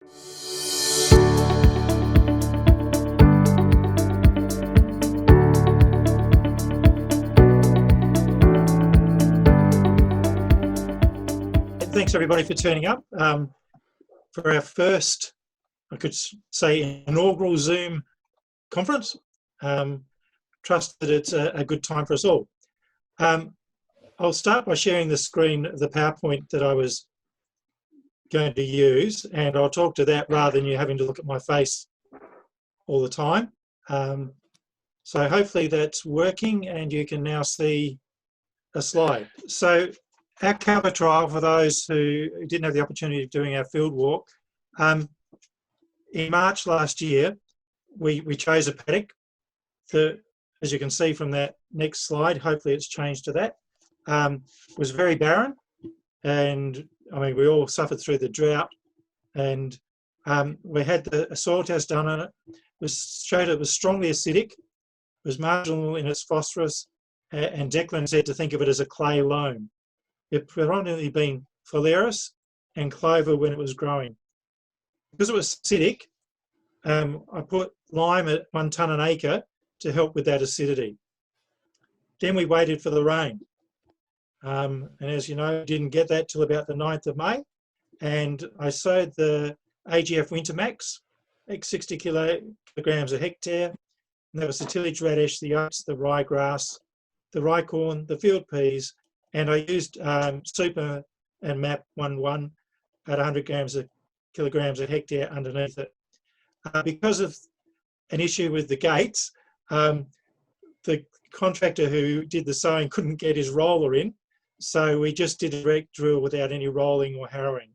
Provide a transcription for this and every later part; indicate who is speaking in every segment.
Speaker 1: Thanks everybody for turning up for our first, I could say, inaugural Zoom conference. Trust that it's a good time for us all. I'll start by sharing the screen of the PowerPoint that I was going to use, and I'll talk to that rather than you having to look at my face all the time. So hopefully that's working and you can now see a slide. So our cover trial, for those who didn't have the opportunity of doing our field walk, in March last year, we chose a paddock that, as you can see from that next slide, hopefully it's changed to that, was very barren. And I mean, we all suffered through the drought, and we had a soil test done on it. Showed it was strongly acidic, was marginal in its phosphorus, and Declan said to think of it as a clay loam. It predominantly been phalaris and clover when it was growing. Because it was acidic, I put lime at 1 tonne an acre to help with that acidity. Then we waited for the rain. And as you know, didn't get that till about the 9th of May. And I sowed the AGF Wintermax, 60 kilograms a hectare. And that was the tillage radish, the oats, the ryegrass, the rye corn, the field peas, and I used Super and MAP 1-1 at 100 kilograms a hectare underneath it. Because of an issue with the gates, the contractor who did the sowing couldn't get his roller in, so we just did a direct drill without any rolling or harrowing.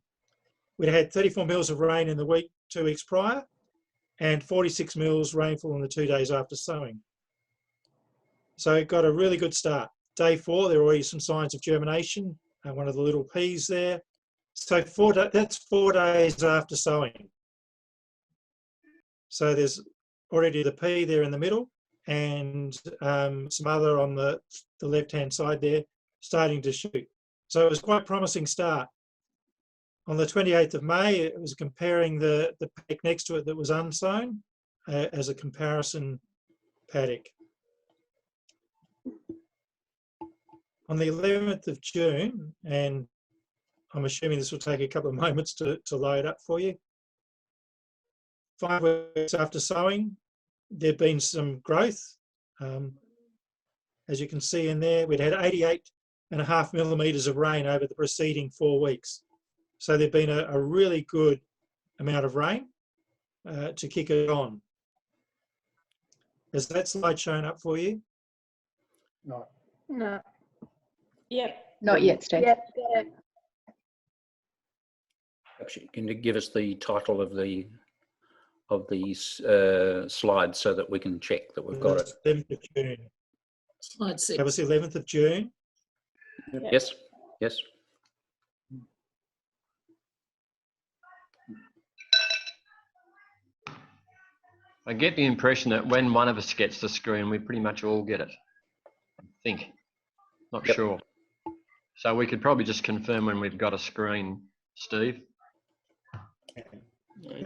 Speaker 1: We'd had 34 mils of rain in the week 2 weeks prior, and 46 mils rainfall in the 2 days after sowing. So it got a really good start. Day 4, there were already some signs of germination, one of the little peas there. So that's 4 days after sowing. So there's already the pea there in the middle, and some other on the left-hand side there starting to shoot. So it was quite a promising start. On the 28th of May, it was comparing the paddock next to it that was unsown as a comparison paddock. On the 11th of June, and I'm assuming this will take a couple of moments to load up for you, 5 weeks after sowing, there'd been some growth. As you can see in there, we'd had 88.5 millimetres of rain over the preceding 4 weeks. So there'd been a really good amount of rain to kick it on. Has that slide shown up for you?
Speaker 2: No.
Speaker 3: No.
Speaker 4: Yep.
Speaker 3: Not yet, Steve.
Speaker 4: Yep, got it.
Speaker 2: Actually, can you give us the title of these slides so that we can check that we've got it?
Speaker 1: 11th of June.
Speaker 4: Slide 6.
Speaker 1: That was the 11th of June.
Speaker 4: Yep.
Speaker 2: Yes, yes.
Speaker 5: I get the impression that when one of us gets the screen, we pretty much all get it. I think. Not
Speaker 2: Yep.
Speaker 5: sure. So we could probably just confirm when we've got a screen, Steve.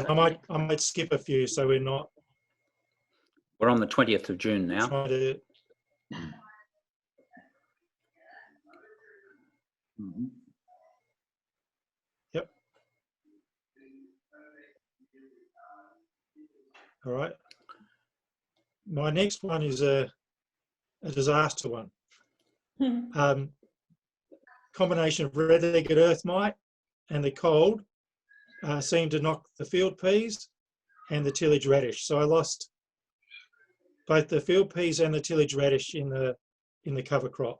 Speaker 1: I might skip a few so we're not
Speaker 2: We're on the 20th of June now.
Speaker 1: trying to. Yep. All right. My next one is a disaster one. Combination of red-legged earth mite and the cold seemed to knock the field peas and the tillage radish. So I lost both the field peas and the tillage radish in the cover crop.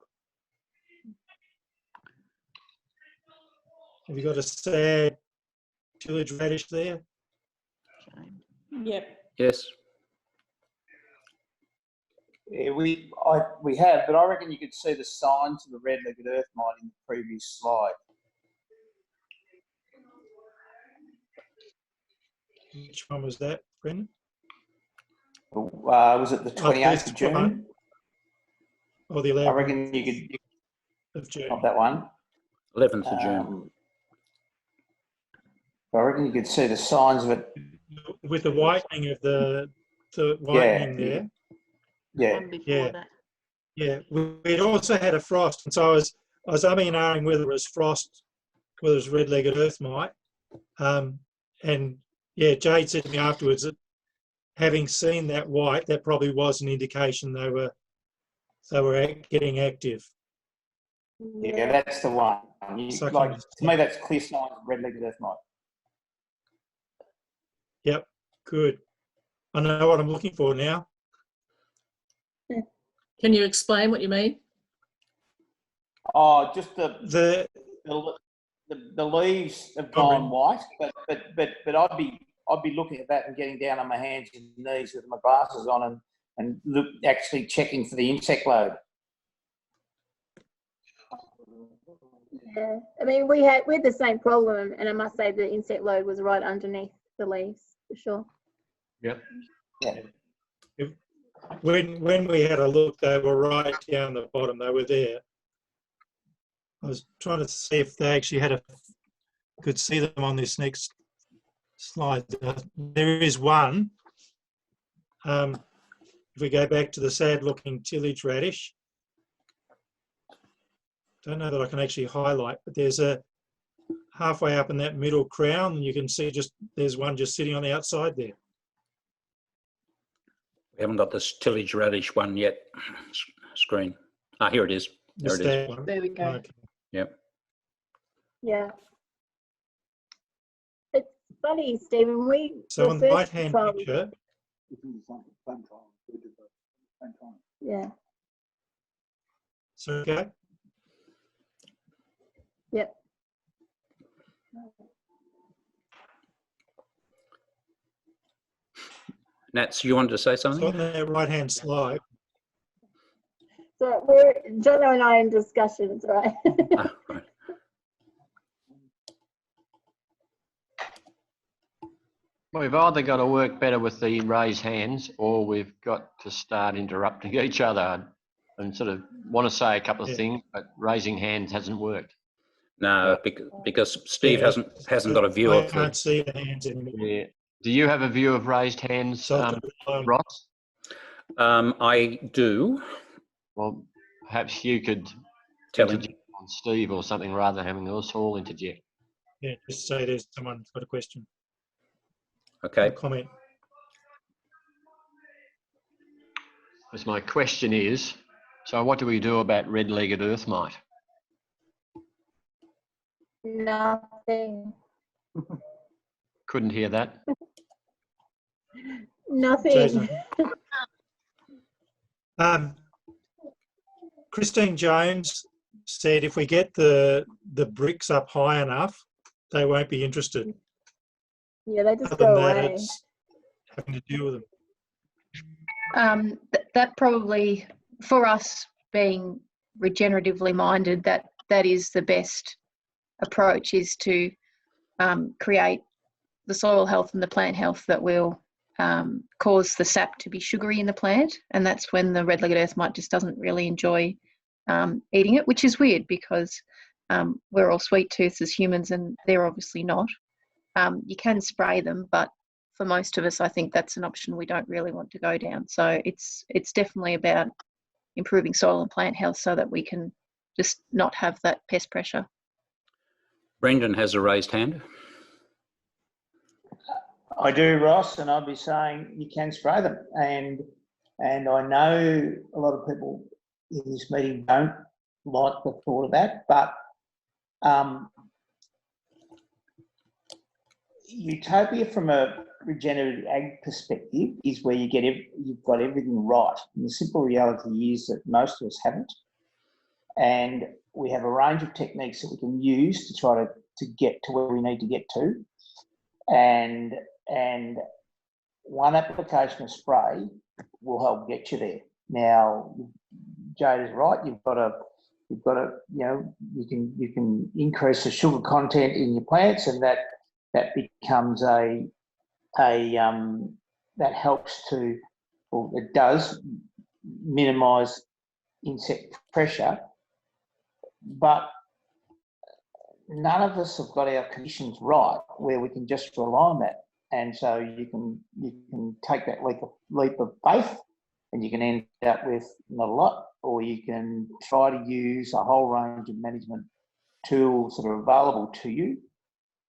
Speaker 1: Have you got a sad tillage radish there?
Speaker 4: Yep.
Speaker 2: Yes.
Speaker 6: Yeah, we have, but I reckon you could see the signs of the red-legged earth mite in the previous slide.
Speaker 1: Which one was that, Brendan?
Speaker 6: Was it the 28th of June?
Speaker 1: One. Or the 11th
Speaker 6: I reckon you could
Speaker 1: of June.
Speaker 6: not that one.
Speaker 2: 11th of June.
Speaker 6: I reckon you could see the signs of it.
Speaker 1: with the whitening of the whitening there.
Speaker 6: Yeah.
Speaker 4: One before
Speaker 1: Yeah.
Speaker 4: that.
Speaker 1: Yeah, we'd also had a frost, and so I was umming and ahhing whether it was frost, whether it was red-legged earth mite. And yeah, Jade said to me afterwards that having seen that white, that probably was an indication they were getting active.
Speaker 6: Yeah, that's the one.
Speaker 1: Sucking
Speaker 6: Like,
Speaker 1: the
Speaker 6: to me, that's clear signs of red-legged earth mite.
Speaker 1: Yep, good. I know what I'm looking for now.
Speaker 4: Can you explain what you mean?
Speaker 6: Oh, just
Speaker 1: The
Speaker 6: the leaves have gone white, but I'd be looking at that and getting down on my hands and knees with my glasses on and actually checking for the insect load.
Speaker 3: Yeah, I mean, we had the same problem, and I must say the insect load was right underneath the leaves for sure.
Speaker 5: Yep.
Speaker 6: Yeah.
Speaker 1: when we had a look, they were right down the bottom. They were there. I was trying to see if they actually could see them on this next slide. There is one. If we go back to the sad-looking tillage radish, don't know that I can actually highlight, but there's a halfway up in that middle crown, and you can see there's one just sitting on the outside there.
Speaker 2: We haven't got this tillage radish one yet. Screen. Ah, here it is. There
Speaker 1: Just
Speaker 2: it is.
Speaker 1: that one.
Speaker 4: There we go.
Speaker 1: Okay.
Speaker 2: Yep.
Speaker 3: Yeah. It's funny, Stephen.
Speaker 1: So on the right-hand picture,
Speaker 3: Yeah.
Speaker 1: so okay.
Speaker 3: Yep.
Speaker 2: Nats, you wanted to say
Speaker 1: So
Speaker 2: something?
Speaker 1: on that right-hand slide,
Speaker 3: So Jono and I in discussions, right?
Speaker 2: Ah, right.
Speaker 5: Well, we've either got to work better with the raised hands, or we've got to start interrupting each other and sort of want to say a couple of things, but raising hands hasn't worked.
Speaker 2: No, because Steve
Speaker 1: Yeah.
Speaker 2: hasn't got a view
Speaker 1: I
Speaker 2: of
Speaker 1: can't
Speaker 2: the.
Speaker 1: see the hands anymore.
Speaker 5: Yeah. Do you have a view of raised hands,
Speaker 1: So
Speaker 5: Ross?
Speaker 2: I do.
Speaker 5: Well, perhaps you could
Speaker 2: Tell him.
Speaker 5: interject on Steve or something rather than having us all interject.
Speaker 1: yeah, just say there's someone's got a question,
Speaker 2: Okay.
Speaker 1: a comment.
Speaker 5: Because my question is, so what do we do about red-legged earth mite?
Speaker 3: Nothing.
Speaker 5: Couldn't hear that.
Speaker 3: Nothing.
Speaker 1: Jason. Christine Jones said if we get the bricks up high enough, they won't be interested.
Speaker 3: Yeah, they just
Speaker 1: Other
Speaker 3: go
Speaker 1: than that,
Speaker 3: away.
Speaker 1: it's having to deal with them.
Speaker 7: That probably, for us being regeneratively minded, that is the best approach, is to create the soil health and the plant health that will cause the sap to be sugary in the plant, and that's when the red-legged earth mite just doesn't really enjoy eating it, which is weird because we're all sweet tooths as humans and they're obviously not. You can spray them, but for most of us, I think that's an option we don't really want to go down. So it's definitely about improving soil and plant health so that we can just not have that pest pressure.
Speaker 2: Brendan has a raised hand.
Speaker 6: I do, Ross, and I'd be saying you can spray them. And I know a lot of people in this meeting don't like the thought of that, but utopia from a regenerative ag perspective is where you've got everything right. And the simple reality is that most of us haven't. And we have a range of techniques that we can use to try to get to where we need to get to. And one application of spray will help get you there. Now, Jade is right. You've got to, you can increase the sugar content in your plants, and that becomes that helps to, or it does minimise insect pressure. But none of us have got our conditions right where we can just rely on that. And so you can take that leap of faith and you can end up with not a lot, or you can try to use a whole range of management tools that are available to you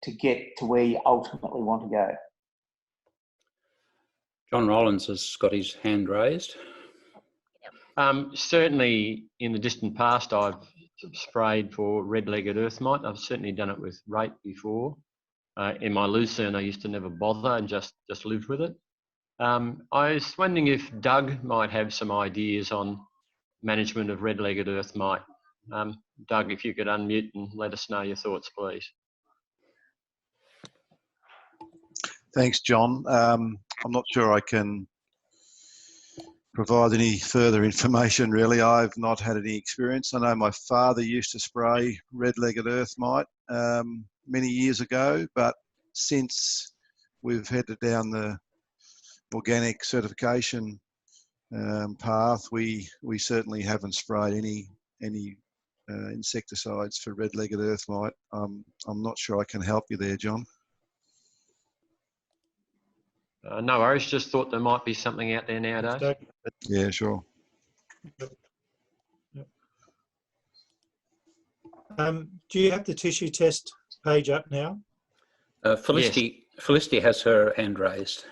Speaker 6: to get to where you ultimately want to go.
Speaker 2: John Rollins has got his hand raised.
Speaker 5: Certainly in the distant past, I've sprayed for red-legged earth mite. I've certainly done it with rape before. In my lucerne, I used to never bother and just lived with it. I was wondering if Doug might have some ideas on management of red-legged earth mite. Doug, if you could unmute and let us know your thoughts, please.
Speaker 8: Thanks, John. I'm not sure I can provide any further information, really. I've not had any experience. I know my father used to spray red-legged earth mite many years ago, but since we've headed down the organic certification path, we certainly haven't sprayed any insecticides for red-legged earth mite. I'm not sure I can help you there, John.
Speaker 5: No worries, just thought there might be something out there nowadays.
Speaker 8: Yeah, sure.
Speaker 1: Do you have the tissue test page up now?
Speaker 2: Felicity has her hand raised.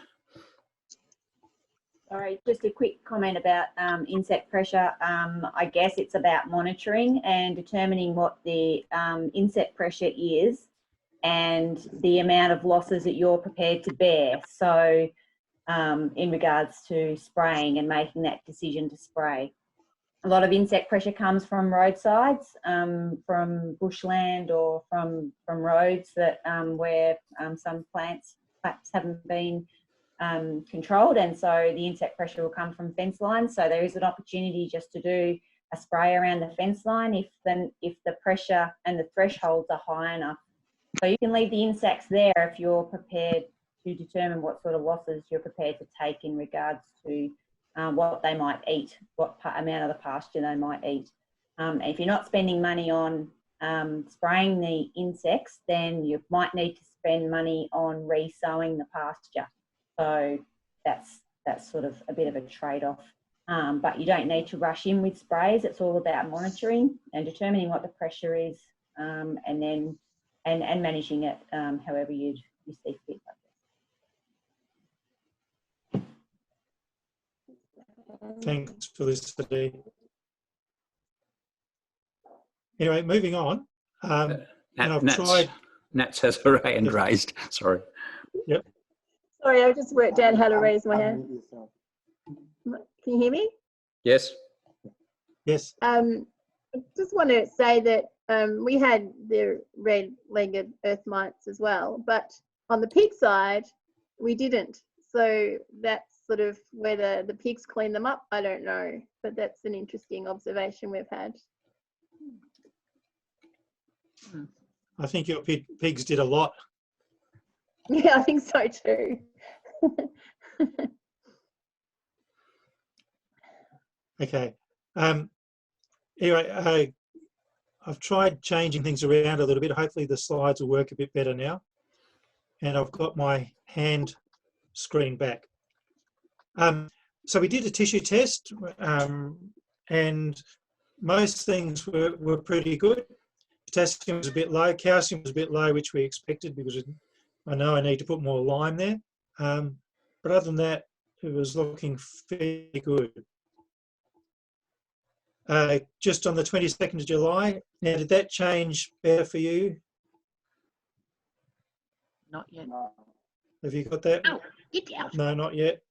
Speaker 9: Sorry, just a quick comment about insect pressure. I guess it's about monitoring and determining what the insect pressure is and the amount of losses that you're prepared to bear. So in regards to spraying and making that decision to spray. A lot of insect pressure comes from roadsides, from bushland or from roads that where some plants perhaps haven't been controlled, and so the insect pressure will come from fence lines. So there is an opportunity just to do a spray around the fence line if the pressure and the thresholds are high enough. So you can leave the insects there if you're prepared to determine what sort of losses you're prepared to take in regards to what they might eat, what amount of the pasture they might eat. If you're not spending money on spraying the insects, then you might need to spend money on re-sowing the pasture. So that's sort of a bit of a trade-off. But you don't need to rush in with sprays. It's all about monitoring and determining what the pressure is, and then managing it however you see fit.
Speaker 1: Thanks, Felicity. Anyway, moving on. And I've tried.
Speaker 2: Nats has her hand raised. Sorry.
Speaker 1: Yep.
Speaker 3: Sorry, I just worked out how to raise my hand. Can you hear me?
Speaker 2: Yes.
Speaker 1: Yes.
Speaker 3: I just want to say that we had the red-legged earth mites as well, but on the pig side, we didn't. So that's sort of whether the pigs clean them up, I don't know, but that's an interesting observation we've had.
Speaker 1: I think your pigs did a lot.
Speaker 3: Yeah, I think so too.
Speaker 1: Okay. Anyway, I've tried changing things around a little bit. Hopefully the slides will work a bit better now. And I've got my hand screen back. So we did a tissue test, and most things were pretty good. Potassium was a bit low, calcium was a bit low, which we expected because I know I need to put more lime there. But other than that, it was looking fairly good. Just on the 22nd of July, now did that change better for you?
Speaker 7: Not yet.
Speaker 1: Have you got that?
Speaker 7: Oh, get out.
Speaker 1: No, not yet.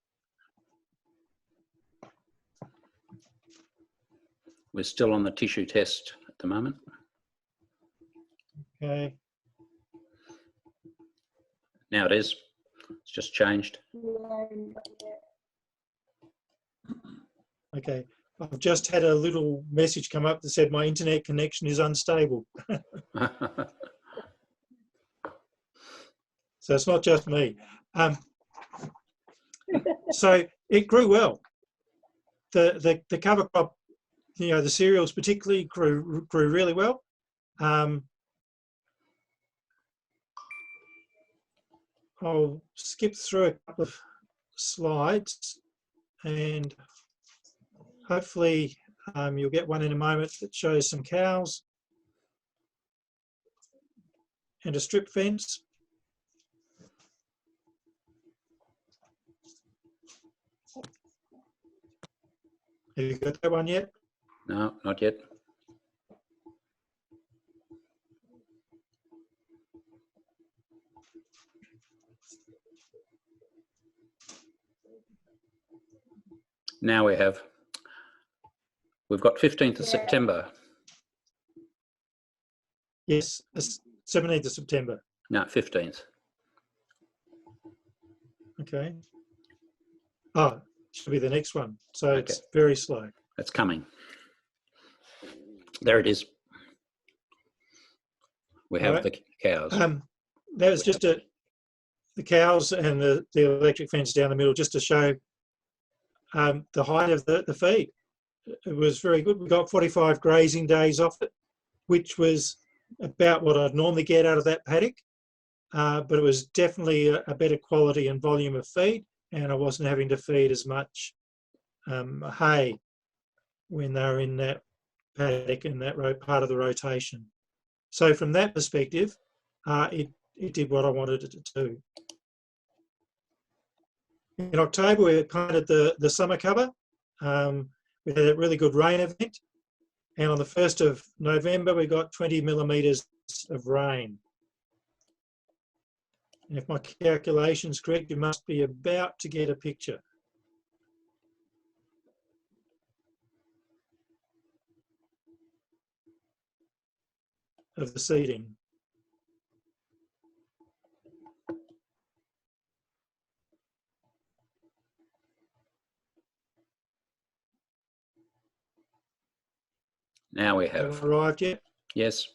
Speaker 2: We're still on the tissue test at the moment.
Speaker 1: Okay.
Speaker 2: Now it is. It's just changed.
Speaker 1: Okay. I've just had a little message come up that said my internet connection is unstable. So it's not just me. So it grew well. The cover crop, you know, the cereals particularly grew really well. I'll skip through a couple of slides and hopefully you'll get one in a moment that shows some cows and a strip fence. Have you got that one yet?
Speaker 2: No, not yet. Now we've got 15th of September.
Speaker 1: Yes, it's 17th of September.
Speaker 2: No, 15th.
Speaker 1: Okay. Oh, should be the next one. So
Speaker 2: Okay.
Speaker 1: It's very slow.
Speaker 2: That's coming. There it is. We have
Speaker 1: Right.
Speaker 2: the cows.
Speaker 1: That was just the cows and the electric fence down the middle, just to show the height of the feed. It was very good. We got 45 grazing days off it, which was about what I'd normally get out of that paddock. But it was definitely a better quality and volume of feed, and I wasn't having to feed as much hay when they were in that paddock in that part of the rotation. So from that perspective, it did what I wanted it to do. In October, we planted the summer cover. We had a really good rain event, and on the 1st of November, we got 20 millimetres of rain. And if my calculation's correct, you must be about to get a picture. Of the seeding.
Speaker 2: Now we
Speaker 1: Have
Speaker 2: have.
Speaker 1: arrived yet?
Speaker 2: Yes,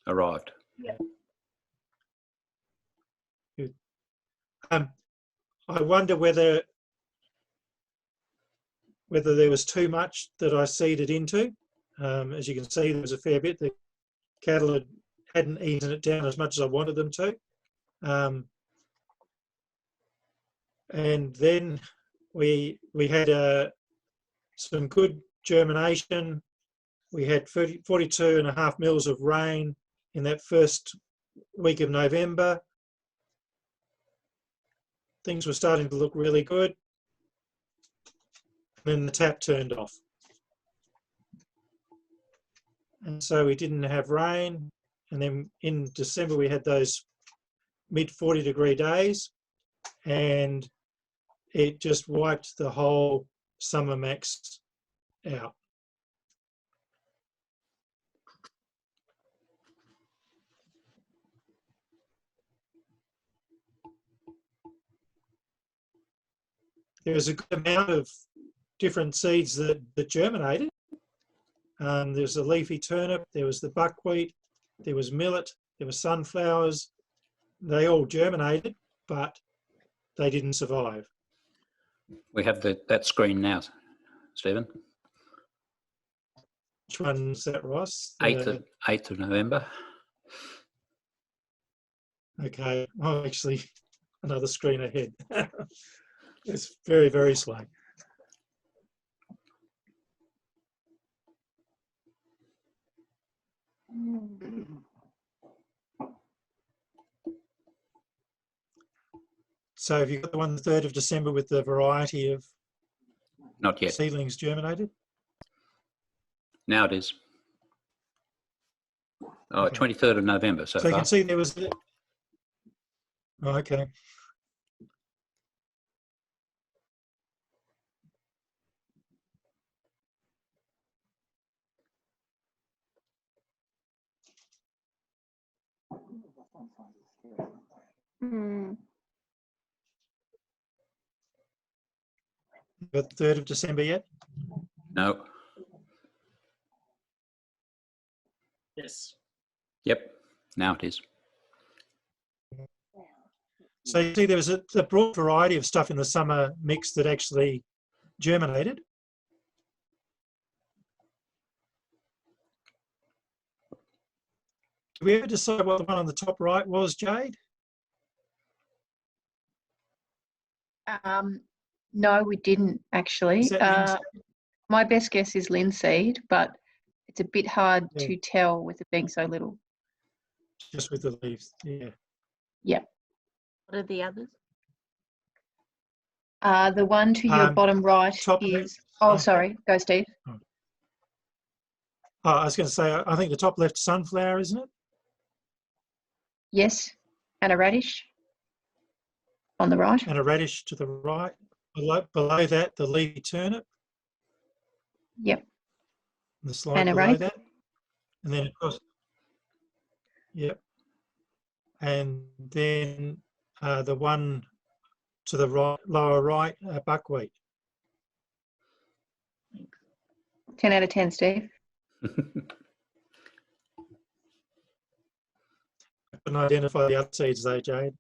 Speaker 2: arrived.
Speaker 3: Yep.
Speaker 1: Good. I wonder whether there was too much that I seeded into. As you can see, there was a fair bit. The cattle hadn't eaten it down as much as I wanted them to. And then we had some good germination. We had 42.5 mils of rain in that first week of November. Things were starting to look really good. And then the tap turned off. And so we didn't have rain. And then in December, we had those mid 40-degree days, and it just wiped the whole summer max out. There was a good amount of different seeds that germinated. There was the leafy turnip, there was the buckwheat, there was millet, there were sunflowers. They all germinated, but they didn't survive.
Speaker 2: We have that screen now, Stephen.
Speaker 1: Which one's that, Ross?
Speaker 2: 8th of November.
Speaker 1: Okay, oh, actually, another screen ahead. It's very, very slow. So have you got the one the 3rd of December with the variety of
Speaker 2: Not yet.
Speaker 1: seedlings germinated?
Speaker 2: Now it is. Oh,
Speaker 1: Okay.
Speaker 2: 23rd of November so
Speaker 1: So you
Speaker 2: far.
Speaker 1: can see there was... Oh, okay.
Speaker 3: Hmm.
Speaker 1: Got the 3rd of December yet?
Speaker 2: No.
Speaker 4: Yes.
Speaker 2: Yep. Now it is.
Speaker 1: So you see there was a broad variety of stuff in the summer mix that actually germinated. Did we ever decide what the one on the top right was, Jade?
Speaker 7: No, we didn't actually.
Speaker 1: Is that linseed?
Speaker 7: My best guess is linseed, but it's a bit hard
Speaker 1: Yeah.
Speaker 7: to tell with it being so little.
Speaker 1: Just with the leaves, yeah.
Speaker 7: Yep.
Speaker 10: What are the others?
Speaker 7: The one to your bottom right
Speaker 1: top
Speaker 7: is.
Speaker 1: left.
Speaker 7: Oh, sorry. Go, Steve.
Speaker 1: Oh, I was going to say, I think the top left sunflower, isn't it?
Speaker 7: Yes. And a radish on the right.
Speaker 1: And a radish to the right. Below that, the leafy turnip.
Speaker 7: Yep.
Speaker 1: The slide
Speaker 7: And a
Speaker 1: below
Speaker 7: rape.
Speaker 1: that. And then, of course, yep. And then the one to the right, lower right, buckwheat.
Speaker 7: 10 out of 10, Steve.
Speaker 1: I couldn't identify the other seeds though, Jade.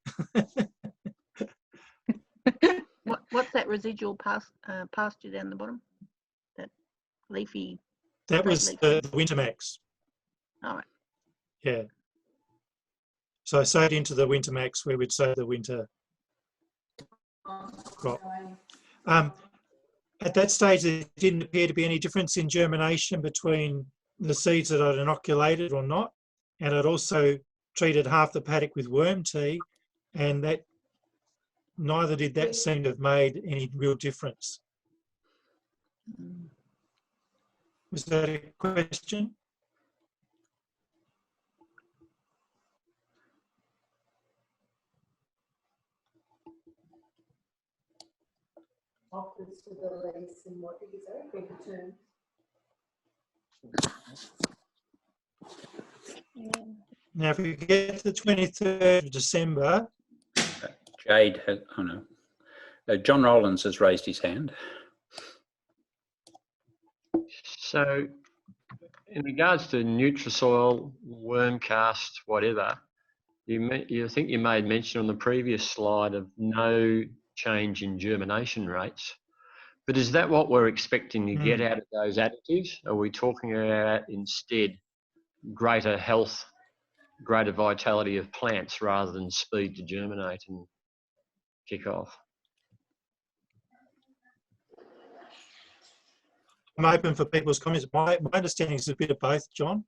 Speaker 10: What's that residual pasture down the bottom? That leafy.
Speaker 1: That was the winter max.
Speaker 10: All right.
Speaker 1: Yeah. So I sowed into the winter max where we'd sow the winter crop. At that stage, there didn't appear to be any difference in germination between the seeds that I'd inoculated or not. And I'd also treated half the paddock with worm tea, and that neither did that seem to have made any real difference. Was that a question?
Speaker 11: Offers to the lease and what is that? Better terms.
Speaker 1: Now, if we get to the 23rd of December.
Speaker 2: Jade has, oh no. John Rollins has raised his hand.
Speaker 5: So, in regards to Nutrisoil, Wormcast, whatever, you think you made mention on the previous slide of no change in germination rates. But is that what we're expecting to get out of those additives? Are we talking about instead greater health, greater vitality of plants rather than speed to germinate and kick off?
Speaker 1: I'm open for people's comments. My understanding is a bit of both, John.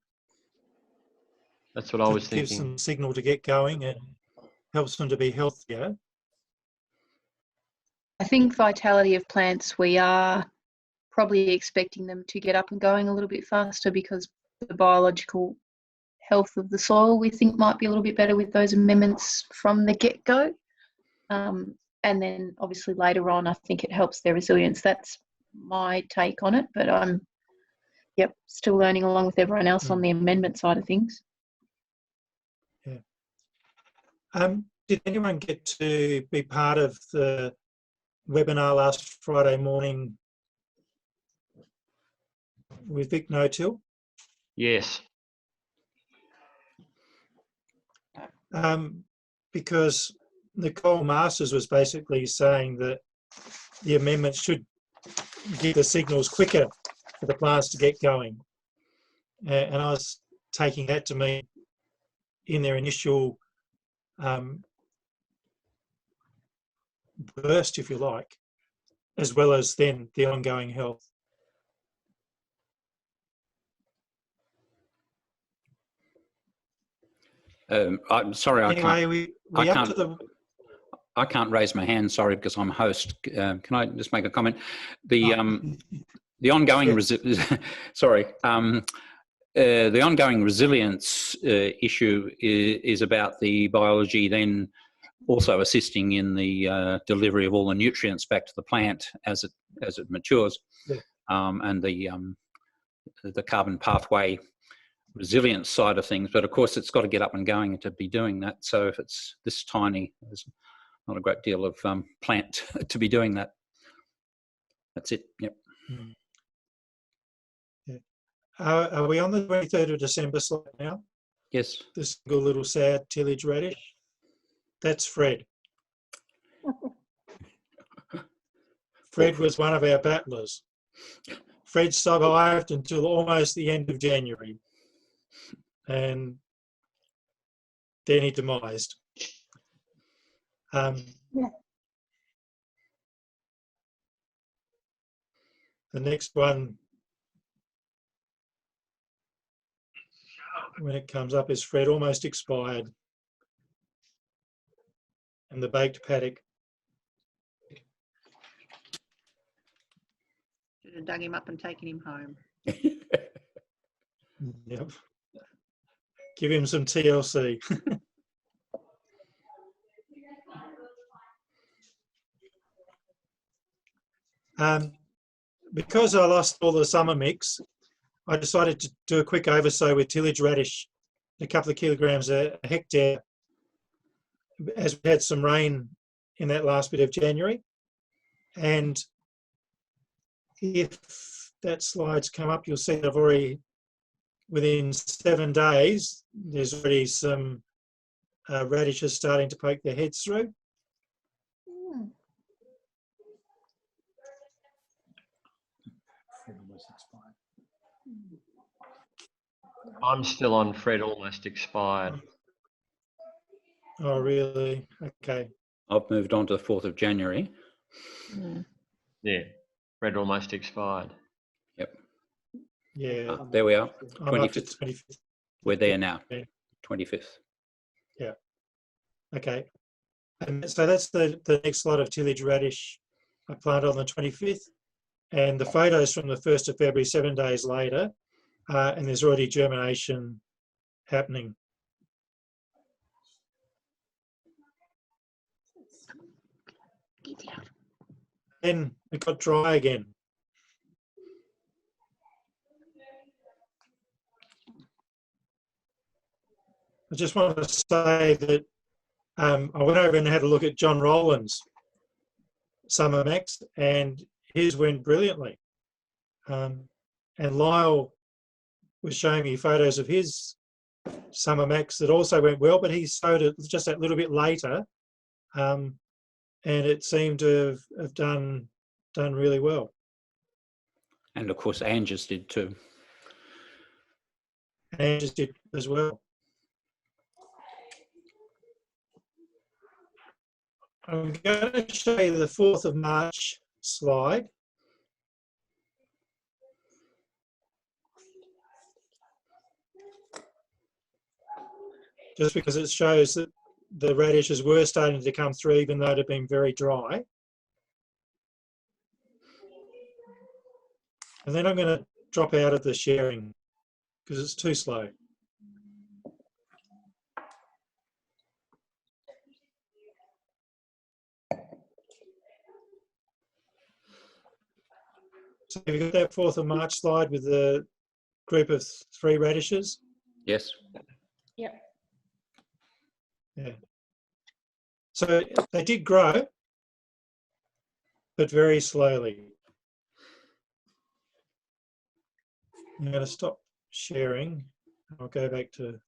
Speaker 5: That's what I was thinking.
Speaker 1: Gives them signal to get going and helps them to be healthier.
Speaker 7: I think vitality of plants, we are probably expecting them to get up and going a little bit faster because the biological health of the soil we think might be a little bit better with those amendments from the get-go. And then obviously later on, I think it helps their resilience. That's my take on it, but I'm still learning along with everyone else on the amendment side of things.
Speaker 1: Yeah. Did anyone get to be part of the webinar last Friday morning with Vic No-Till?
Speaker 5: Yes.
Speaker 1: Because Nicole Masters was basically saying that the amendments should give the signals quicker for the plants to get going. And I was taking that to mean in their initial burst, if you like, as well as then the ongoing health.
Speaker 2: I'm sorry,
Speaker 1: Anyway,
Speaker 2: I can't raise my hand, sorry, because I'm host. Can I just make a comment? The ongoing the ongoing resilience issue is about the biology then also assisting in the delivery of all the nutrients back to the plant as it matures, and the carbon pathway resilience side of things. But of course, it's got to get up and going to be doing that. So if it's this tiny, there's not a great deal of plant to be doing that. That's it. Yep.
Speaker 1: Yeah. Are we on the 23rd of December slide now?
Speaker 2: Yes.
Speaker 1: This single little sad tillage radish. That's Fred. Fred was one of our battlers. Fred survived until almost the end of January, and then he demised. The next one, when it comes up, is Fred almost expired. And the baked paddock.
Speaker 10: Should have dug him up and taken him home.
Speaker 1: Yep. Give him some TLC. Because I lost all the summer mix, I decided to do a quick oversow with tillage radish, a couple of kilograms a hectare, as we had some rain in that last bit of January. And if that slide's come up, you'll see that I've already, within 7 days, there's already some radishes starting to poke their heads through.
Speaker 5: I'm still on Fred almost expired.
Speaker 1: Oh, really? Okay.
Speaker 2: I've moved on to the 4th of January.
Speaker 5: Yeah, Fred almost expired.
Speaker 2: Yep.
Speaker 1: Yeah.
Speaker 2: There we are.
Speaker 1: I'm up to
Speaker 2: 25th.
Speaker 1: 25th.
Speaker 2: We're there now.
Speaker 1: Yeah.
Speaker 2: 25th.
Speaker 1: Yeah. Okay. And so that's the next lot of tillage radish I planted on the 25th. And the photos from the 1st of February, 7 days later, and there's already germination happening. Then it got dry again. I just wanted to say that I went over and had a look at John Rowland's summer max, and his went brilliantly. And Lyle was showing me photos of his summer max that also went well, but he sowed it just that little bit later, and it seemed to have done really well.
Speaker 2: And of course, Angus did too.
Speaker 1: And Angus did as well. I'm going to show you the 4th of March slide. Just because it shows that the radishes were starting to come through, even though it had been very dry. And then I'm going to drop out of the sharing because it's too slow. So you've got that 4th of March slide with the group of 3 radishes?
Speaker 2: Yes.
Speaker 10: Yep.
Speaker 1: Yeah. So they did grow, but very slowly. I'm going to stop sharing. I'll go back to...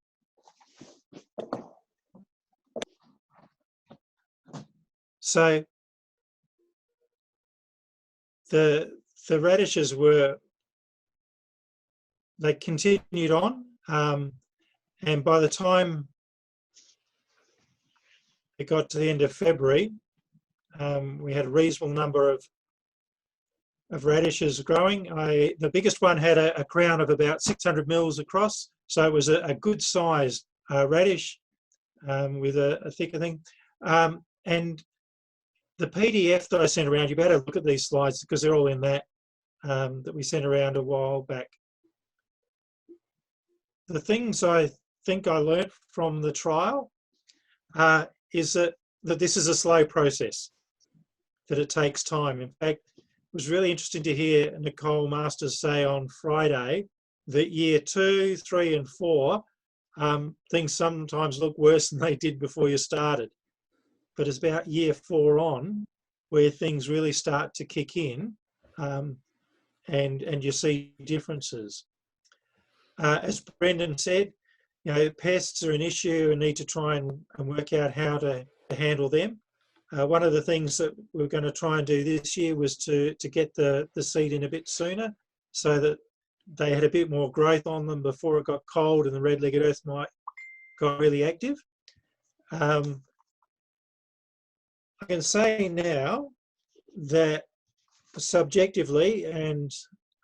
Speaker 1: So the radishes they continued on, and by the time it got to the end of February, we had a reasonable number of radishes growing. The biggest one had a crown of about 600 mils across, so it was a good size radish with a thicker thing. And the PDF that I sent around, you better look at these slides because they're all in that we sent around a while back. The things I think I learnt from the trial is that this is a slow process, that it takes time. In fact, it was really interesting to hear Nicole Masters say on Friday that year 2, 3 and 4, things sometimes look worse than they did before you started. But it's about year 4 on where things really start to kick in, and you see differences. As Brendan said, you know, pests are an issue and need to try and work out how to handle them. One of the things that we're going to try and do this year was to get the seed in a bit sooner so that they had a bit more growth on them before it got cold and the red-legged earth mite got really active. I can say now that subjectively, and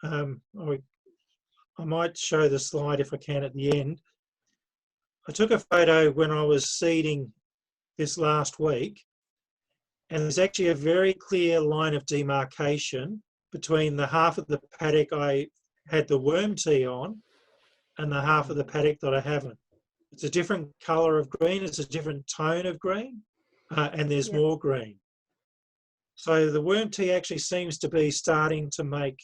Speaker 1: I might show the slide if I can at the end. I took a photo when I was seeding this last week, and there's actually a very clear line of demarcation between the half of the paddock I had the worm tea on and the half of the paddock that I haven't. It's a different colour of green, it's a different tone of green, and there's more green. So the worm tea actually seems to be starting to make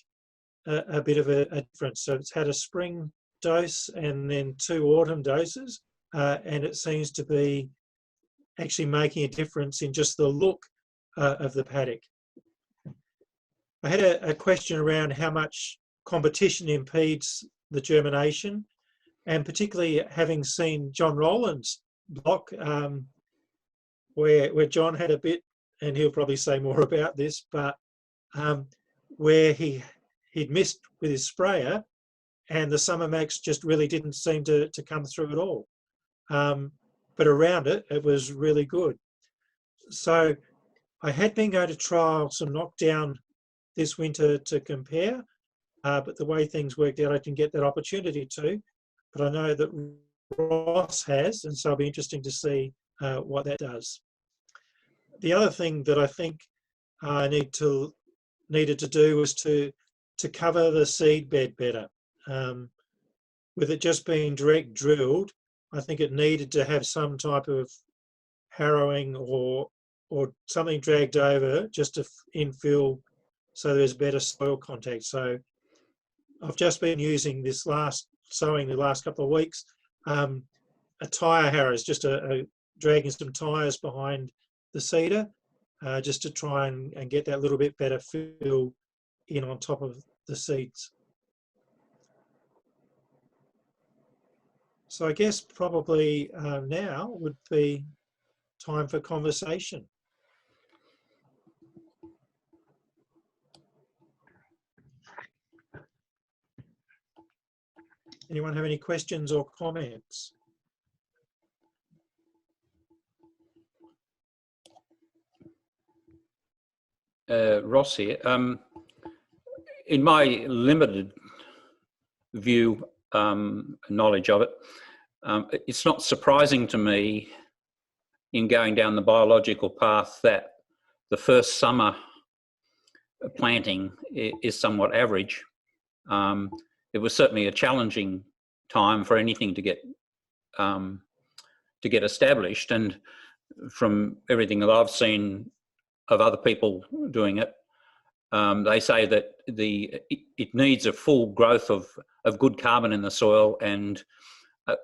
Speaker 1: a bit of a difference. So it's had a spring dose and then 2 autumn doses, and it seems to be actually making a difference in just the look of the paddock. I had a question around how much competition impedes the germination, and particularly having seen John Rowland's block, where John had a bit, and he'll probably say more about this, but where he'd missed with his sprayer, and the Summer Max just really didn't seem to come through at all. But around it, it was really good. So I had been going to trial some knockdown this winter to compare, but the way things worked out, I didn't get that opportunity to. But I know that Ross has, and so it'll be interesting to see what that does. The other thing that I think I needed to do was to cover the seed bed better. With it just being direct drilled, I think it needed to have some type of harrowing or something dragged over just to infill so there's better soil contact. So I've just been using this last sowing the last couple of weeks, a tyre harrow, is just dragging some tyres behind the seeder, just to try and get that little bit better fill in on top of the seeds. So I guess probably now would be time for conversation. Anyone have any questions or comments?
Speaker 2: Ross here. In my limited view, knowledge of it, it's not surprising to me in going down the biological path that the first summer planting is somewhat average. It was certainly a challenging time for anything to get established, and from everything that I've seen of other people doing it, they say that it needs a full growth of good carbon in the soil and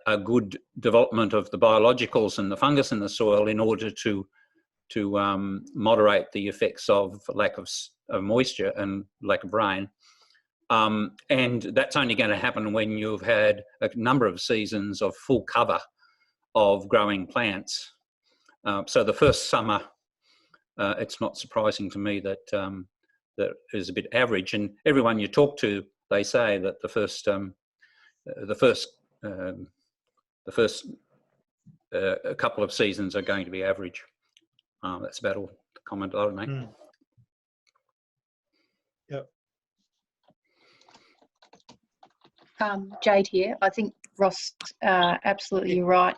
Speaker 2: a good development of the biologicals and the fungus in the soil in order to moderate the effects of lack of moisture and lack of rain. And that's only going to happen when you've had a number of seasons of full cover of growing plants. So the first summer, it's not surprising to me that that is a bit average. And everyone you talk to, they say that the first couple of seasons are going to be average. That's about all the comment I would make.
Speaker 1: Yep.
Speaker 7: Jade here. I think Ross, absolutely right.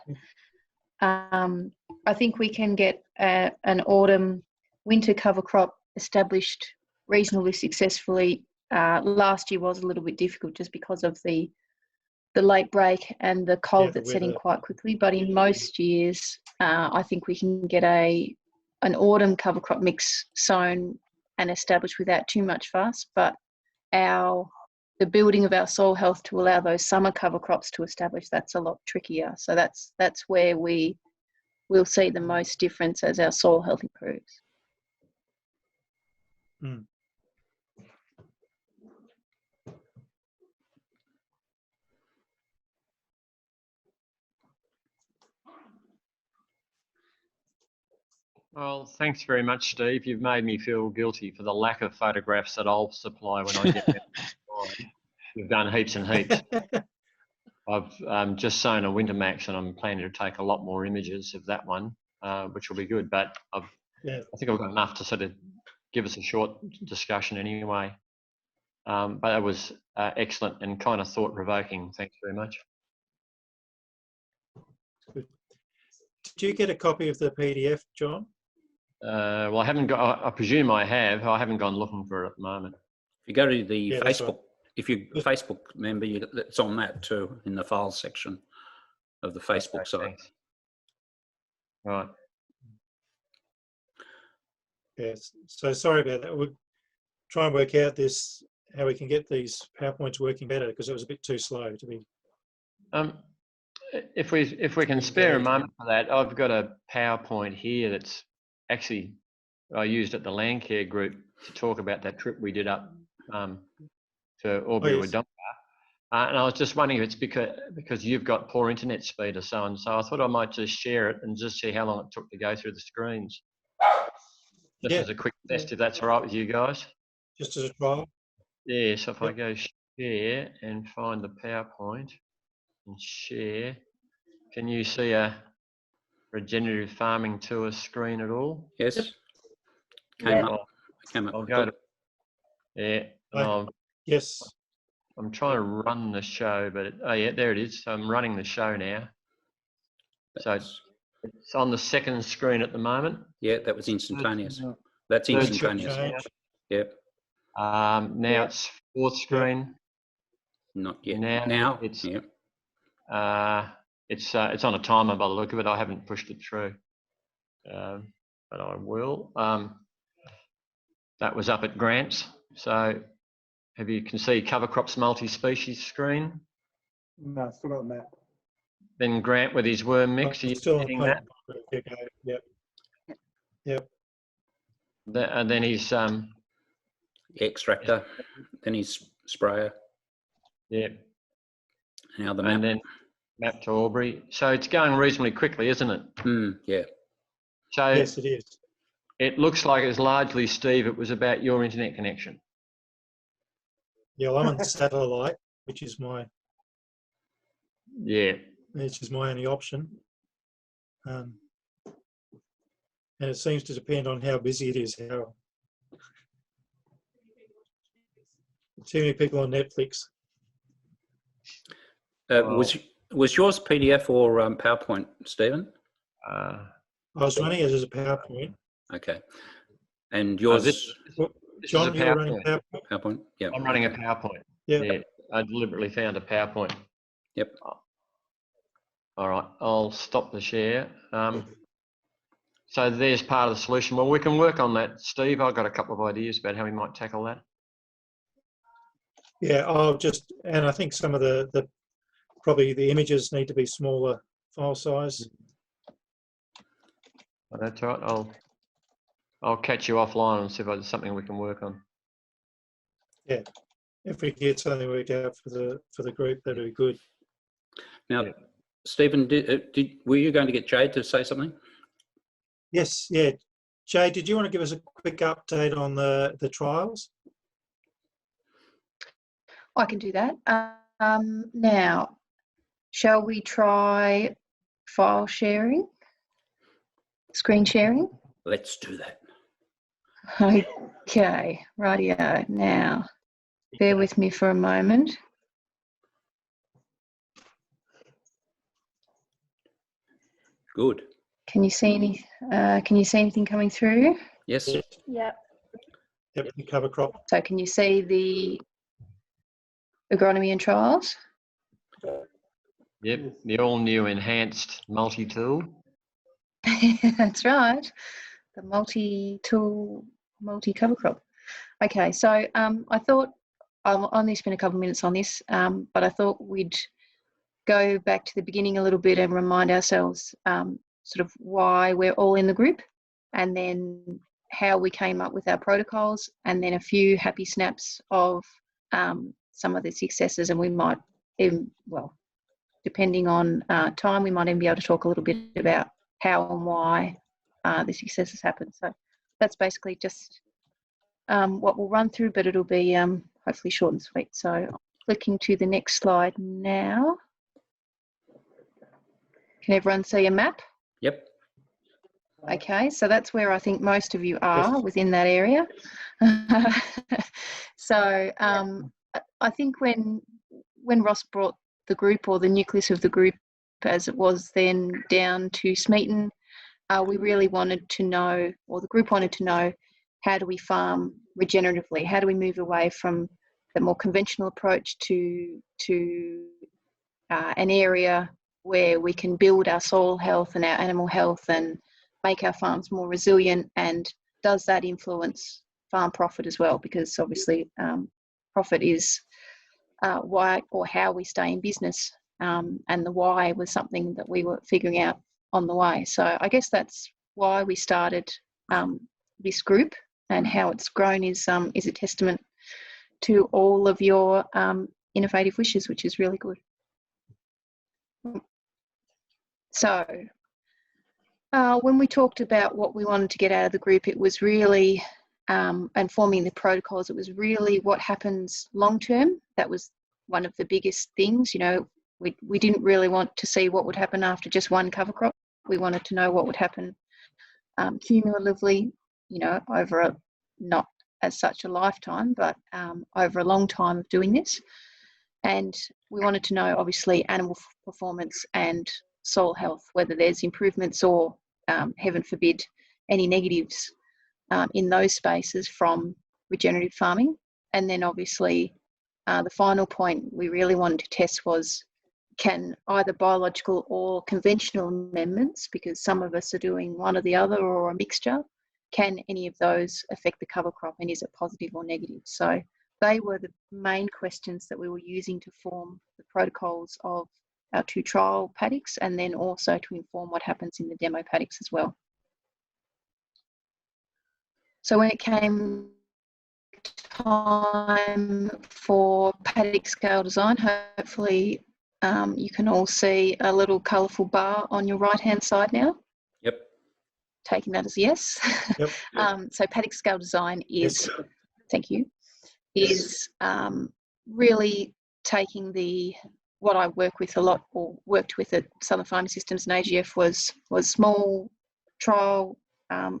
Speaker 7: I think we can get an autumn winter cover crop established reasonably successfully. Last year was a little bit difficult just because of the late break and the cold that set in quite quickly. But in most years, I think we can get an autumn cover crop mix sown and established without too much fuss. But the building of our soil health to allow those summer cover crops to establish, that's a lot trickier. So that's where we'll see the most difference as our soil health improves.
Speaker 1: Mm.
Speaker 5: Well, thanks very much, Steve. You've made me feel guilty for the lack of photographs that I'll supply when I get there. You've done heaps and heaps. I've just sown a winter max, and I'm planning to take a lot more images of that one, which will be good. But I think I've got enough to sort of give us a short discussion anyway. But it was excellent and kind of thought-provoking. Thanks very much.
Speaker 1: Good. Did you get a copy of the PDF, John?
Speaker 5: Well, I haven't got. I presume I have. I haven't gone looking for it at the moment.
Speaker 2: If you go to the
Speaker 1: Yeah, that's
Speaker 2: Facebook,
Speaker 1: right.
Speaker 2: if you're a Facebook member, it's on that too, in the files section of the Facebook site.
Speaker 5: Thanks. Right.
Speaker 1: Yes. So sorry about that. We'll try and work out how we can get these PowerPoints working better, because it was a bit too slow to be.
Speaker 5: If we can spare a moment for that, I've got a PowerPoint here that's actually I used at the Land Care Group to talk about that trip we did up to Albury Wodonga. And I was just wondering if it's because you've got poor internet speed or so on. So I thought I might just share it and just see how long it took to go through the screens. Just as a quick test, if that's all right with you guys.
Speaker 1: Just as a trial?
Speaker 5: Yeah, so if I go share and find the PowerPoint and share, can you see a regenerative farming tour screen at all?
Speaker 2: Yes.
Speaker 5: I'll go to,
Speaker 1: yes.
Speaker 5: I'm trying to run the show, but oh yeah, there it is. So I'm running the show now. So it's on the second screen at the moment.
Speaker 2: Yeah, that was instantaneous. That's instantaneous. Yep.
Speaker 5: Now it's fourth screen.
Speaker 2: Not yet.
Speaker 5: Now it's it's on a timer by the look of it. I haven't pushed it through, but I will. That was up at Grant's. So if you can see cover crops multi-species screen.
Speaker 12: No, still got that.
Speaker 5: Then Grant with his worm mix. Are you seeing that?
Speaker 1: Yep. Yep.
Speaker 5: And then his
Speaker 2: extractor, then his sprayer.
Speaker 5: Yeah.
Speaker 2: Now the map.
Speaker 5: And then map to Albury. So it's going reasonably quickly, isn't it?
Speaker 2: Yeah.
Speaker 1: So yes, it is.
Speaker 5: It looks like it's largely, Steve, it was about your internet connection.
Speaker 1: Yeah, well, I'm on satellite, which is my only option. And it seems to depend on how busy it is. How too many people on Netflix.
Speaker 2: Was yours PDF or PowerPoint, Stephen?
Speaker 1: I was running it as a PowerPoint.
Speaker 2: Okay. And yours?
Speaker 5: This
Speaker 1: John,
Speaker 5: is a
Speaker 1: you're running
Speaker 2: PowerPoint. Yeah.
Speaker 5: I'm running a PowerPoint.
Speaker 1: Yeah.
Speaker 5: I deliberately found a PowerPoint.
Speaker 2: Yep.
Speaker 5: All right. I'll stop the share. So there's part of the solution. Well, we can work on that, Steve. I've got a couple of ideas about how we might tackle that.
Speaker 1: Yeah, and I think some of the probably the images need to be smaller file size.
Speaker 5: Well, that's right. I'll catch you offline and see if there's something we can work on.
Speaker 1: Yeah, if we get something worked out for the group, that'd be good.
Speaker 2: Now, Stephen, were you going to get Jade to say something?
Speaker 1: Yes, yeah. Jade, did you want to give us a quick update on the trials?
Speaker 7: I can do that. Now, shall we try file sharing, screen sharing?
Speaker 2: Let's do that.
Speaker 7: Okay, rightio. Now, bear with me for a moment.
Speaker 2: Good.
Speaker 7: Can you see anything coming through?
Speaker 2: Yes.
Speaker 3: Yep.
Speaker 1: Yep, the cover crop.
Speaker 7: So can you see the agronomy and trials?
Speaker 5: Yep, the all new enhanced multi-tool.
Speaker 7: That's right. The multi-tool, multi-cover crop. Okay, so I thought I'll only spend a couple of minutes on this, but I thought we'd go back to the beginning a little bit and remind ourselves sort of why we're all in the group, and then how we came up with our protocols, and then a few happy snaps of some of the successes, and we might even, well, depending on time, we might even be able to talk a little bit about how and why the successes happen. So that's basically just what we'll run through, but it'll be hopefully short and sweet. So clicking to the next slide now. Can everyone see a map?
Speaker 2: Yep.
Speaker 7: Okay, so that's where I think most of you are within that area. So I think when Ross brought the group, or the nucleus of the group as it was then, down to Smeaton, we really wanted to know, or the group wanted to know, how do we farm regeneratively? How do we move away from the more conventional approach to an area where we can build our soil health and our animal health and make our farms more resilient? And does that influence farm profit as well? Because obviously profit is why or how we stay in business, and the why was something that we were figuring out on the way. So I guess that's why we started this group, and how it's grown is a testament to all of your innovative wishes, which is really good. So when we talked about what we wanted to get out of the group, it was really, and forming the protocols, it was really what happens long term. That was one of the biggest things. You know, we didn't really want to see what would happen after just one cover crop. We wanted to know what would happen cumulatively, you know, over a, not as such a lifetime, but over a long time of doing this. And we wanted to know, obviously, animal performance and soil health, whether there's improvements or, heaven forbid, any negatives in those spaces from regenerative farming. And then obviously the final point we really wanted to test was, can either biological or conventional amendments, because some of us are doing one or the other or a mixture, can any of those affect the cover crop, and is it positive or negative? So they were the main questions that we were using to form the protocols of our 2 trial paddocks, and then also to inform what happens in the demo paddocks as well. So when it came time for paddock scale design, hopefully you can all see a little colourful bar on your right hand side now.
Speaker 2: Yep.
Speaker 7: Taking that as a yes.
Speaker 1: Yep.
Speaker 7: So paddock scale design is,
Speaker 1: Yes.
Speaker 7: thank you, is really taking what I work with a lot, or worked with at Southern Farming Systems and AGF, was small trial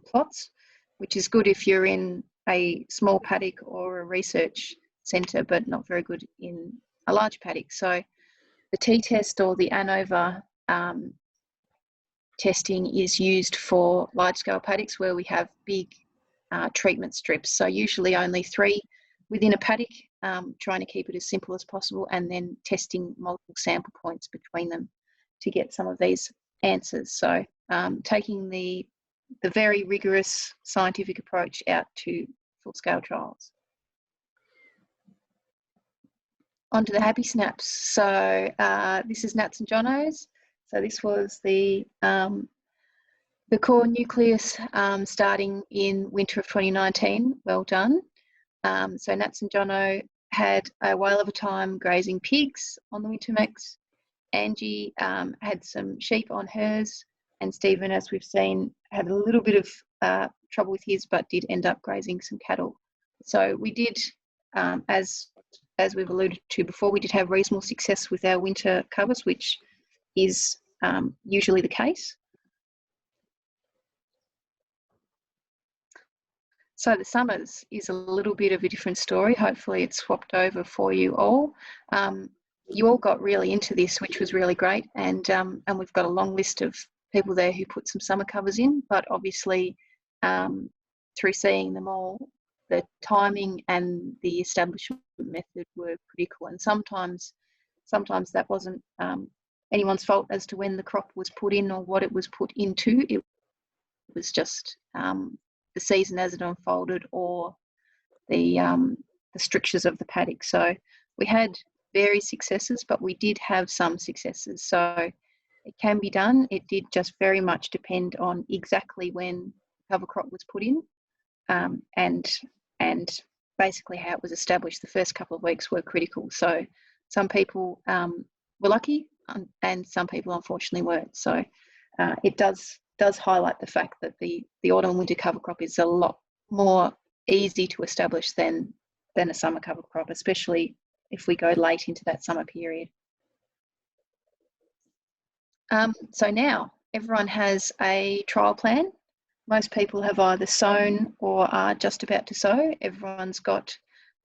Speaker 7: plots, which is good if you're in a small paddock or a research centre, but not very good in a large paddock. So the t-test, or the ANOVA testing, is used for large-scale paddocks where we have big treatment strips. So usually only 3 within a paddock, trying to keep it as simple as possible, and then testing multiple sample points between them to get some of these answers. So taking the very rigorous scientific approach out to full-scale trials. Onto the happy snaps. So this is Nats and Jonos. So this was the core nucleus starting in winter of 2019. Well done. So Nats and Jono had a whale of a time grazing pigs on the winter mix. Angie had some sheep on hers, and Stephen, as we've seen, had a little bit of trouble with his, but did end up grazing some cattle. So we did, as we've alluded to before, we did have reasonable success with our winter covers, which is usually the case. So the summers is a little bit of a different story. Hopefully it's swapped over for you all. You all got really into this, which was really great, and we've got a long list of people there who put some summer covers in, but obviously through seeing them all, the timing and the establishment method were critical, and sometimes that wasn't anyone's fault as to when the crop was put in or what it was put into. It was just the season as it unfolded, or the strictures of the paddock. So we had various successes, but we did have some successes. So it can be done. It did just very much depend on exactly when cover crop was put in, and basically how it was established. The first couple of weeks were critical. So some people were lucky, and some people unfortunately weren't. So it does highlight the fact that the autumn and winter cover crop is a lot more easy to establish than a summer cover crop, especially if we go late into that summer period. So now everyone has a trial plan Most people have either sown or are just about to sow. Everyone's got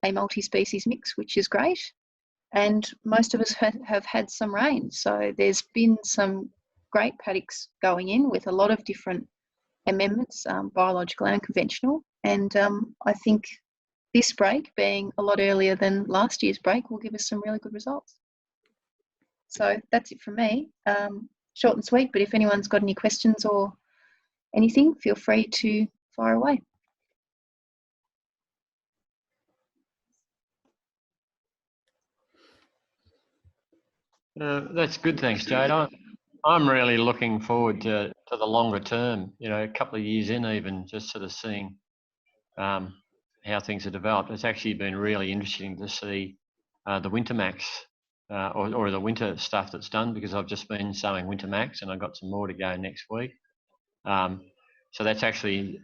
Speaker 7: a multi-species mix, which is great. And most of us have had some rain. So there's been some great paddocks going in with a lot of different amendments, biological and conventional. And I think this break, being a lot earlier than last year's break, will give us some really good results. So that's it from me. Short and sweet, but if anyone's got any questions or anything, feel free to fire away.
Speaker 5: That's good, thanks, Jade. I'm really looking forward to the longer term, you know, a couple of years in even, just sort of seeing how things are developed. It's actually been really interesting to see the winter max or the winter stuff that's done, because I've just been sowing winter max and I've got some more to go next week. So that's actually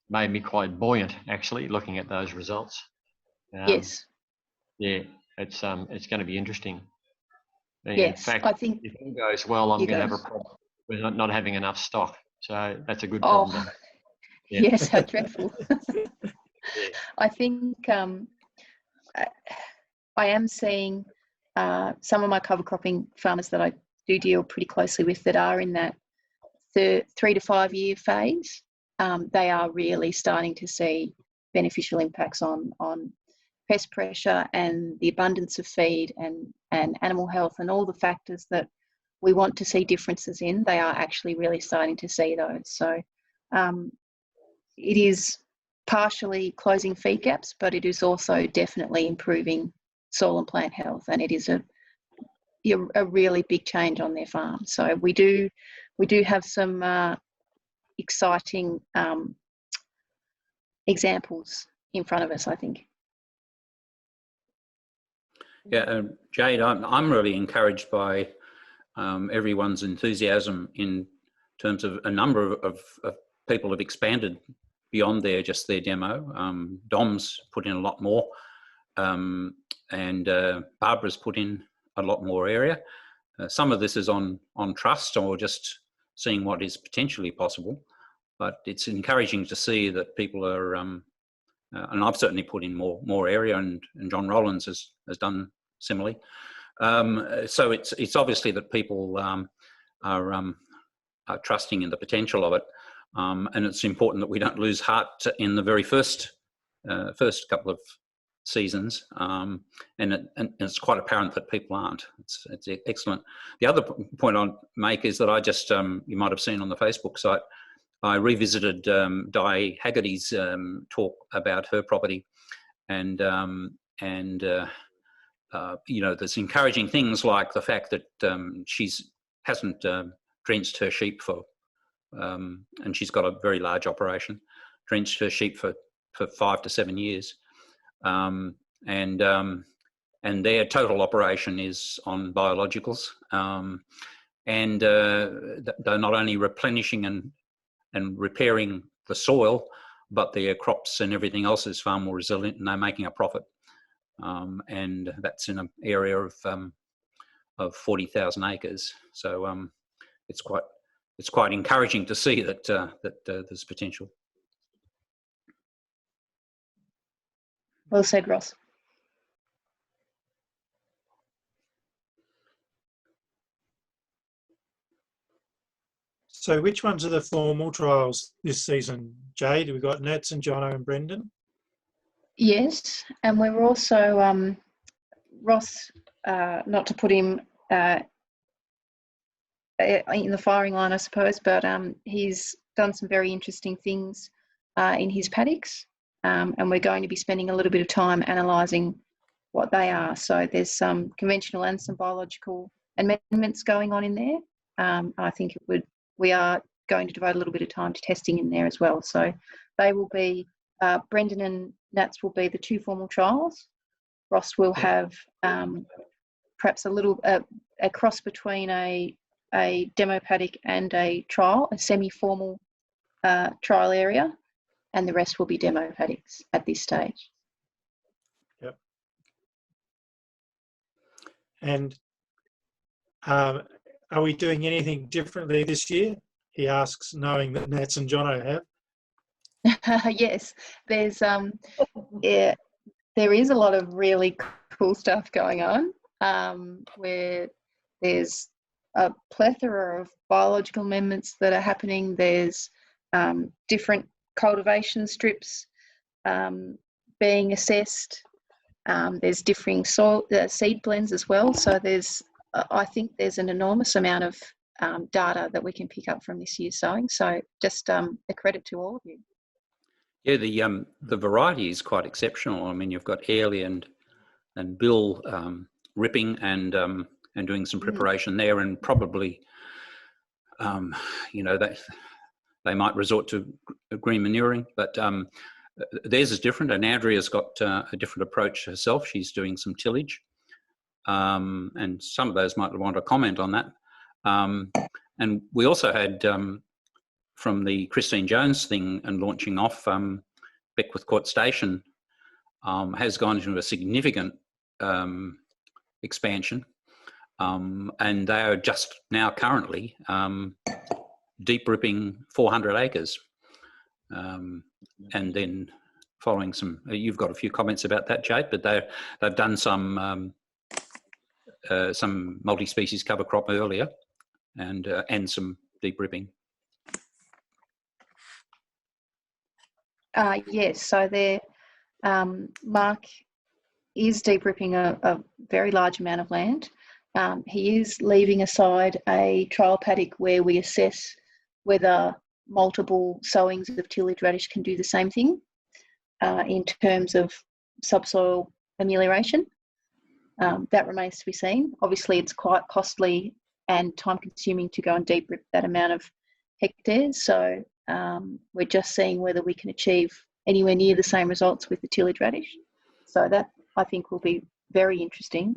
Speaker 5: made me quite buoyant, actually, looking at those results.
Speaker 7: Yes.
Speaker 5: Yeah, it's going to be interesting.
Speaker 7: Yes,
Speaker 5: in fact,
Speaker 7: I think
Speaker 5: if all goes well, I'm going to have a problem with not having enough stock. So that's a good problem.
Speaker 7: Oh,
Speaker 5: yeah.
Speaker 7: yes, how dreadful.
Speaker 5: Yeah.
Speaker 7: I think I am seeing some of my cover cropping farmers that I do deal pretty closely with that are in that 3 to 5 year phase. They are really starting to see beneficial impacts on pest pressure and the abundance of feed and animal health and all the factors that we want to see differences in. They are actually really starting to see those. So it is partially closing feed gaps, but it is also definitely improving soil and plant health, and it is a really big change on their farm. So we do have some exciting examples in front of us, I think.
Speaker 2: Yeah, Jade, I'm really encouraged by everyone's enthusiasm in terms of a number of people have expanded beyond just their demo. Dom's put in a lot more, and Barbara's put in a lot more area. Some of this is on trust or just seeing what is potentially possible, but it's encouraging to see that people are, and I've certainly put in more area, and John Rollins has done similarly. So it's obviously that people are trusting in the potential of it, and it's important that we don't lose heart in the very first couple of seasons, and it's quite apparent that people aren't. It's excellent. The other point I'll make is that I just you might have seen on the Facebook site, I revisited Di Haggerty's talk about her property, and you know, there's encouraging things like the fact that hasn't drenched her sheep for, and she's got a very large operation, drenched her sheep for 5 to 7 years, and their total operation is on biologicals, and they're not only replenishing and repairing the soil, but their crops and everything else is far more resilient, and they're making a profit. And that's in an area of 40,000 acres. So it's quite encouraging to see that there's potential.
Speaker 7: Well said, Ross.
Speaker 1: So which ones are the formal trials this season, Jade? We've got Nats and Jono and Brendan.
Speaker 7: Yes, and we were also, Ross, not to put him in the firing line, I suppose, but he's done some very interesting things in his paddocks, and we're going to be spending a little bit of time analysing what they are. So there's some conventional and some biological amendments going on in there. I think we are going to devote a little bit of time to testing in there as well. So they will be, Brendan and Nats will be the 2 formal trials. Ross will have perhaps a cross between a demo paddock and a trial, a semi-formal trial area, and the rest will be demo paddocks at this stage.
Speaker 1: Yep. And are we doing anything differently this year he asks, knowing that Nats and Jono have.
Speaker 7: Yes, there's yeah, there is a lot of really cool stuff going on, where there's a plethora of biological amendments that are happening. There's different cultivation strips being assessed. There's differing soil seed blends as well. So there's, I think there's an enormous amount of data that we can pick up from this year's sowing. So just a credit to all of you.
Speaker 2: Yeah, the variety is quite exceptional. I mean, you've got Airlie and Bill ripping and doing some preparation there, and probably, you know, they might resort to green manuring, but theirs is different. And Andrea's got a different approach herself. She's doing some tillage, and some of those might want to comment on that. And we also had, from the Christine Jones thing and launching off, Beckwith Court Station has gone into a significant expansion, and they are just now currently deep ripping 400 acres, and then following some. You've got a few comments about that, Jade, but they've done some multi-species cover crop earlier, and some deep ripping.
Speaker 7: Yes, so there, Mark is deep ripping a very large amount of land. He is leaving aside a trial paddock where we assess whether multiple sowings of tillage radish can do the same thing in terms of subsoil amelioration. That remains to be seen. Obviously, it's quite costly and time-consuming to go and deep rip that amount of hectares. So we're just seeing whether we can achieve anywhere near the same results with the tillage radish. So that, I think, will be very interesting.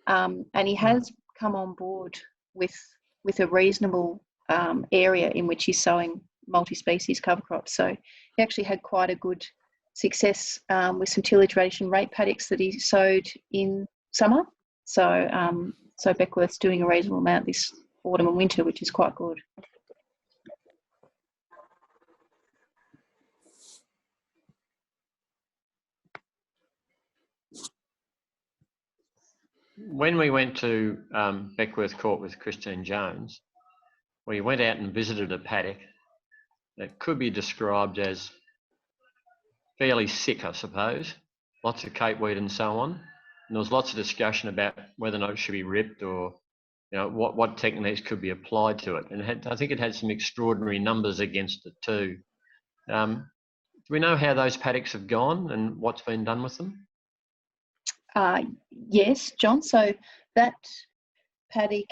Speaker 7: And he has come on board with a reasonable area in which he's sowing multi-species cover crops. So he actually had quite a good success with some tillage radish and rape paddocks that he sowed in summer. So so Beckwith's doing a reasonable amount this autumn and winter, which is quite good.
Speaker 5: When we went to Beckwith Court with Christine Jones, we went out and visited a paddock that could be described as fairly sick, I suppose. Lots of cape weed and so on. And there was lots of discussion about whether or not it should be ripped, or you know what techniques could be applied to it. And I think it had some extraordinary numbers against it too. Do we know how those paddocks have gone and what's been done with them?
Speaker 7: Yes, John. So that paddock,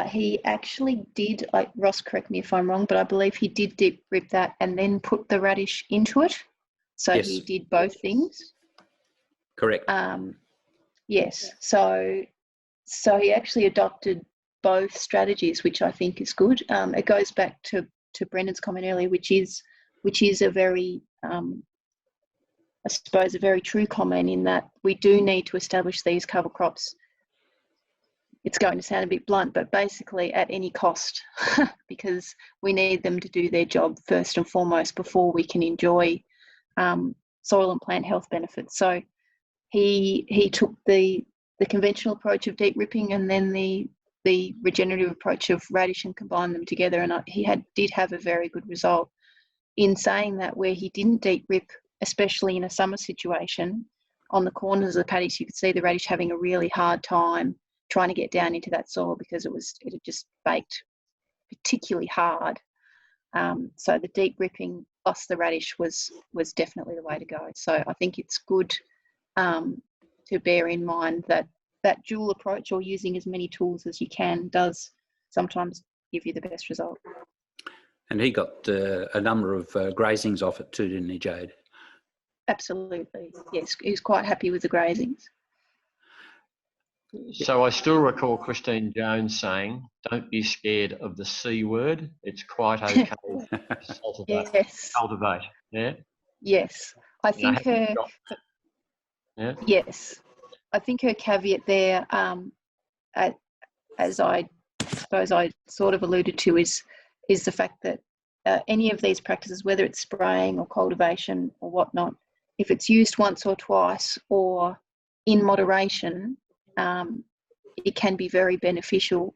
Speaker 7: he actually did, like Ross, correct me if I'm wrong, but I believe he did deep rip that and then put the radish into it. So
Speaker 2: Yes.
Speaker 7: he did both things.
Speaker 2: Correct.
Speaker 7: Yes. So he actually adopted both strategies, which I think is good. It goes back to Brendan's comment earlier, which is a very I suppose a very true comment, in that we do need to establish these cover crops. It's going to sound a bit blunt, but basically at any cost, because we need them to do their job first and foremost before we can enjoy soil and plant health benefits. So he took the conventional approach of deep ripping and then the regenerative approach of radish and combined them together, and he did have a very good result. In saying that, where he didn't deep rip, especially in a summer situation, on the corners of the paddocks, you could see the radish having a really hard time trying to get down into that soil because it had just baked particularly hard. So the deep ripping plus the radish was definitely the way to go. So I think it's good to bear in mind that dual approach, or using as many tools as you can, does sometimes give you the best result.
Speaker 2: And he got a number of grazings off it too, didn't he, Jade?
Speaker 7: Absolutely, yes. He was quite happy with the grazings.
Speaker 5: So I still recall Christine Jones saying, "Don't be scared of the C word. It's quite okay to cultivate." Yeah.
Speaker 7: Yes, I think her.
Speaker 5: Yeah.
Speaker 7: Yes, I think her caveat there, as I suppose I sort of alluded to, is is the fact that any of these practices, whether it's spraying or cultivation or whatnot, if it's used once or twice or in moderation, it can be very beneficial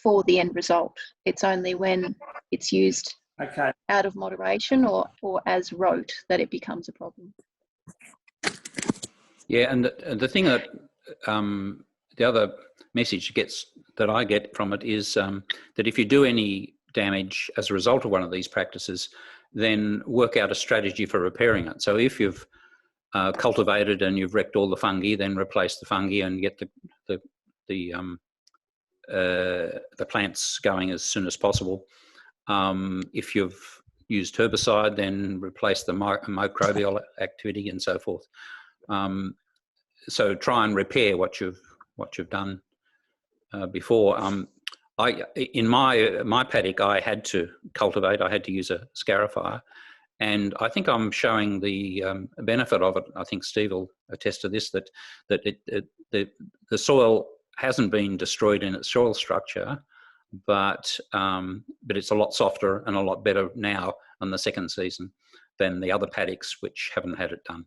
Speaker 7: for the end result. It's only when it's used
Speaker 6: Okay.
Speaker 7: out of moderation or as rote that it becomes a problem.
Speaker 2: Yeah, and the thing that the other message that I get from it is that if you do any damage as a result of one of these practices, then work out a strategy for repairing it. So if you've cultivated and you've wrecked all the fungi, then replace the fungi and get the plants going as soon as possible. If you've used herbicide, then replace the microbial activity and so forth. So try and repair what you've done before. In my paddock, I had to cultivate. I had to use a scarifier, and I think I'm showing the benefit of it. I think Steve will attest to this, that the soil hasn't been destroyed in its soil structure, but it's a lot softer and a lot better now on the second season than the other paddocks which haven't had it done.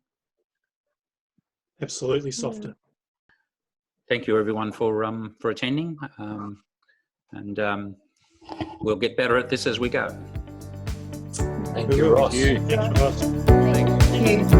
Speaker 1: Absolutely softer.
Speaker 2: Thank you everyone for attending, and we'll get better at this as we go.
Speaker 1: Thank you, Ross.
Speaker 3: Thank you.